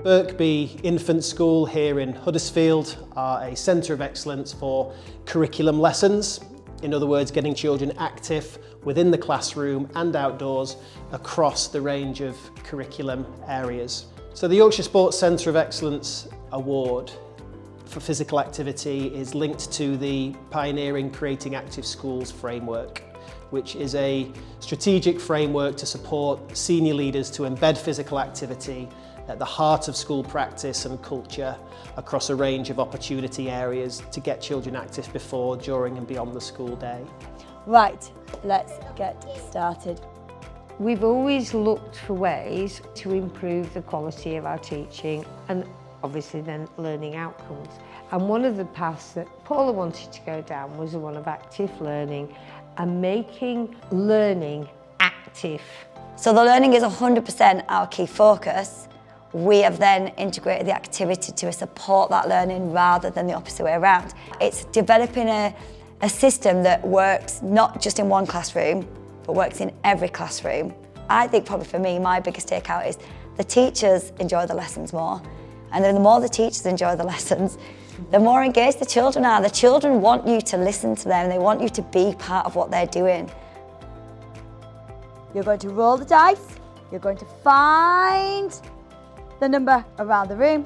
Birkby Infant School here in Huddersfield are a centre of excellence for curriculum lessons. In other words, getting children active within the classroom and outdoors across the range of curriculum areas. So the Yorkshire Sports Centre of Excellence Award for physical activity is linked to the Pioneering Creating Active Schools framework, which is a strategic framework to support senior leaders to embed physical activity at the heart of school practice and culture across a range of opportunity areas to get children active before, during and beyond the school day. Right, let's get started. We've always looked for ways to improve the quality of our teaching and obviously then learning outcomes. And one of the paths that Paula wanted to go down was the one of active learning and making learning active. So the learning is 100% our key focus. We have then integrated the activity to support that learning rather than the opposite way around. It's developing a system that works not just in one classroom, but works in every classroom. I think probably for me, my biggest takeout is the teachers enjoy the lessons more. And then the more the teachers enjoy the lessons, the more engaged the children are. The children want you to listen to them. They want you to be part of what they're doing. You're going to roll the dice. You're going to find the number around the room.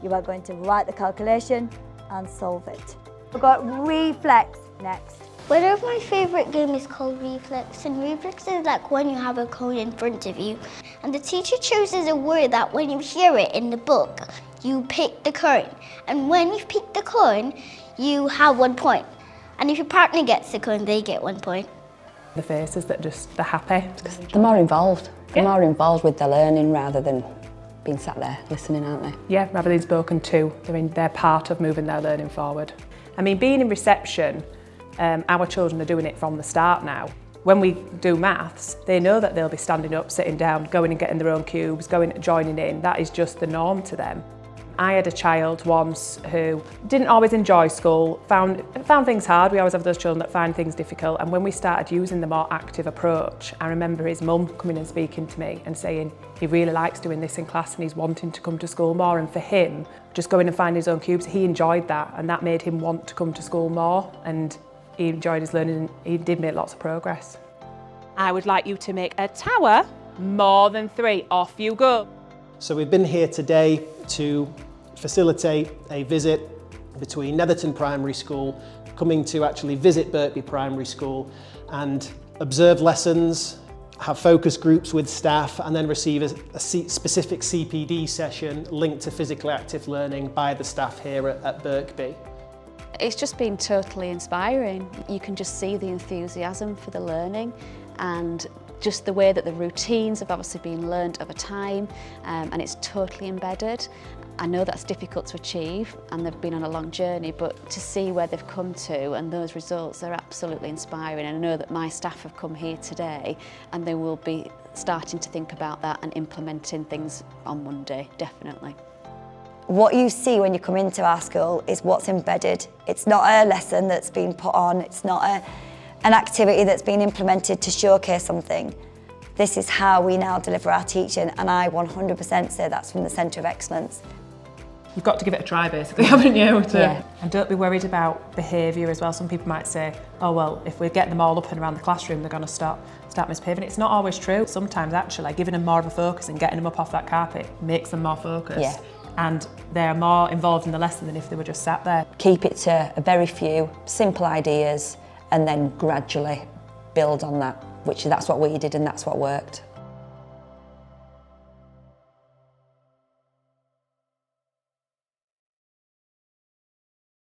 You are going to write the calculation and solve it. We've got reflex next. One of my favourite games is called Reflex, and Reflex is like when you have a coin in front of you and the teacher chooses a word that when you hear it in the book, you pick the coin. And when you pick the coin, you have 1 point. And if your partner gets the coin, they get 1 point. The faces that they're happy. They're more involved. They're more involved with the learning rather than being sat there listening, aren't they? Yeah, rather than spoken to. They're part of moving their learning forward. I mean, being in reception, our children are doing it from the start now. When we do maths, they know that they'll be standing up, sitting down, going and getting their own cubes, joining in. That is just the norm to them. I had a child once who didn't always enjoy school, found things hard. We always have those children that find things difficult. And when we started using the more active approach, I remember his mum coming and speaking to me and saying he really likes doing this in class and he's wanting to come to school more. And for him, just going and finding his own cubes, he enjoyed that and that made him want to come to school more. And he enjoyed his learning and he did make lots of progress. I would like you to make a tower more than 3. Off you go. So we've been here today to facilitate a visit between Netherton Primary School, coming to actually visit Birkby Primary School and observe lessons, have focus groups with staff and then receive a specific CPD session linked to physically active learning by the staff here at Birkby. It's just been totally inspiring. You can just see the enthusiasm for the learning and just the way that the routines have obviously been learnt over time and it's totally embedded. I know that's difficult to achieve and they've been on a long journey, but to see where they've come to and those results are absolutely inspiring. And I know that my staff have come here today and they will be starting to think about that and implementing things on Monday, definitely. What you see when you come into our school is what's embedded. It's not a lesson that's been put on, it's not an activity that's been implemented to showcase something. This is how we now deliver our teaching and I 100% say that's from the Centre of Excellence. You've got to give it a try basically, haven't you? Yeah. And don't be worried about behaviour as well. Some people might say, oh well, if we get them all up and around the classroom, they're going to start misbehaving. It's not always true. Sometimes actually giving them more of a focus and getting them up off that carpet makes them more focused. Yeah. And they're more involved in the lesson than if they were just sat there. Keep it to a very few simple ideas and then gradually build on that, that's what we did and that's what worked.